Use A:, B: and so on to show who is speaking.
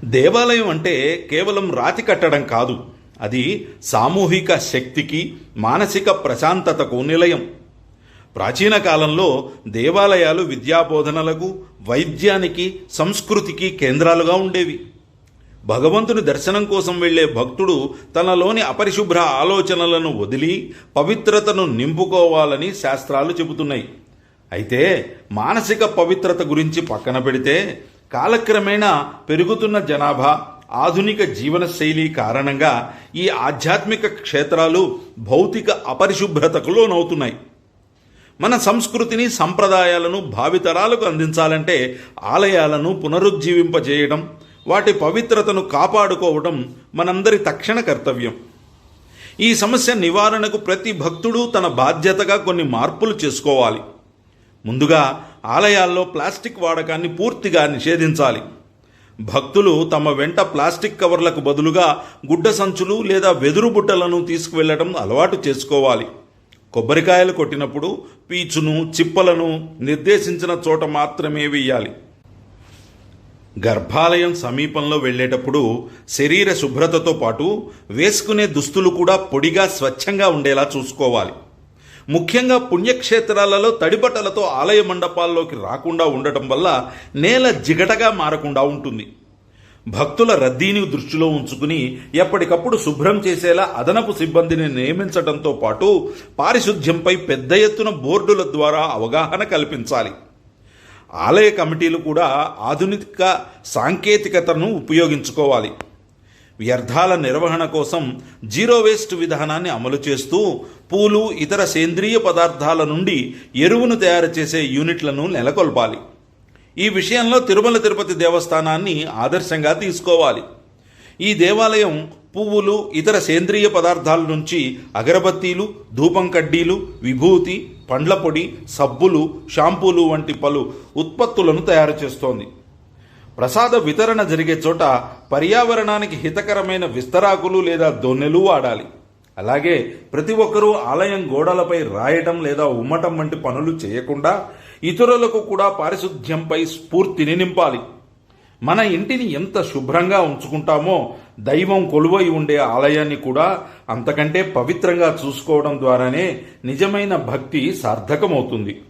A: దేవాలయం అంటే కేవలం రాతి కట్టడం కాదు. అది సామూహిక శక్తికి, మానసిక ప్రశాంతతకు నిలయం. ప్రాచీన కాలంలో దేవాలయాలు విద్యాబోధనలకు, వైద్యానికి, సంస్కృతికి కేంద్రాలుగా ఉండేవి. భగవంతుని దర్శనం కోసం వెళ్లే భక్తుడు తనలోని అపరిశుభ్ర ఆలోచనలను వదిలి పవిత్రతను నింపుకోవాలని శాస్త్రాలు చెబుతున్నాయి. అయితే మానసిక పవిత్రత గురించి పక్కన పెడితే కాలక్రమేణా పెరుగుతున్న జనాభా, ఆధునిక జీవనశైలి కారణంగా ఈ ఆధ్యాత్మిక క్షేత్రాలు భౌతిక అపరిశుభ్రతకు లోనవుతున్నాయి. మన సంస్కృతిని, సంప్రదాయాలను భావితరాలకు అందించాలంటే ఆలయాలను పునరుజ్జీవింపజేయడం, వాటి పవిత్రతను కాపాడుకోవడం మనందరి తక్షణ కర్తవ్యం. ఈ సమస్య నివారణకు ప్రతి భక్తుడు తన బాధ్యతగా కొన్ని మార్పులు చేసుకోవాలి. ముందుగా ఆలయాల్లో ప్లాస్టిక్ వాడకాన్ని పూర్తిగా నిషేధించాలి. భక్తులు తమ వెంట ప్లాస్టిక్ కవర్లకు బదులుగా గుడ్డ సంచులు లేదా వెదురు బుట్టలను తీసుకువెళ్లడం అలవాటు చేసుకోవాలి. కొబ్బరికాయలు కొట్టినప్పుడు పీచును, చిప్పలను నిర్దేశించిన చోట మాత్రమే వేయాలి. గర్భాలయం సమీపంలో వెళ్లేటప్పుడు శరీర శుభ్రతతో పాటు వేసుకునే దుస్తులు కూడా పొడిగా, స్వచ్ఛంగా ఉండేలా చూసుకోవాలి. ముఖ్యంగా పుణ్యక్షేత్రాలలో తడిబట్టలతో ఆలయ మండపాల్లోకి రాకుండా ఉండటం వల్ల నేల జిగటగా మారకుండా ఉంటుంది. భక్తుల రద్దీని దృష్టిలో ఉంచుకుని ఎప్పటికప్పుడు శుభ్రం చేసేలా అదనపు సిబ్బందిని నియమించడంతో పాటు పారిశుధ్యంపై పెద్ద ఎత్తున బోర్డుల ద్వారా అవగాహన కల్పించాలి. ఆలయ కమిటీలు కూడా ఆధునిక సాంకేతికతను ఉపయోగించుకోవాలి. వ్యర్థాల నిర్వహణ కోసం జీరో వేస్ట్ విధానాన్ని అమలు చేస్తూ పూలు, ఇతర సేంద్రియ పదార్థాల నుండి ఎరువును తయారు చేసే యూనిట్లను నెలకొల్పాలి. ఈ విషయంలో తిరుమల తిరుపతి దేవస్థానాన్ని ఆదర్శంగా తీసుకోవాలి. ఈ దేవాలయం పువ్వులు, ఇతర సేంద్రియ పదార్థాల నుంచి అగరబత్తీలు, ధూపం కడ్డీలు, విభూతి, పండ్ల పొడి, సబ్బులు, షాంపూలు వంటి పలు ఉత్పత్తులను తయారు చేస్తోంది. ప్రసాద వితరణ జరిగే చోట పర్యావరణానికి హితకరమైన విస్తరాకులు లేదా దొన్నెలు వాడాలి. అలాగే ప్రతి ఒక్కరూ ఆలయం గోడలపై రాయటం లేదా ఉమ్మటం వంటి పనులు చేయకుండా ఇతరులకు కూడా పారిశుధ్యంపై స్ఫూర్తిని నింపాలి. మన ఇంటిని ఎంత శుభ్రంగా ఉంచుకుంటామో దైవం కొలువై ఉండే ఆలయాన్ని కూడా అంతకంటే పవిత్రంగా చూసుకోవడం ద్వారానే నిజమైన భక్తి సార్థకమవుతుంది.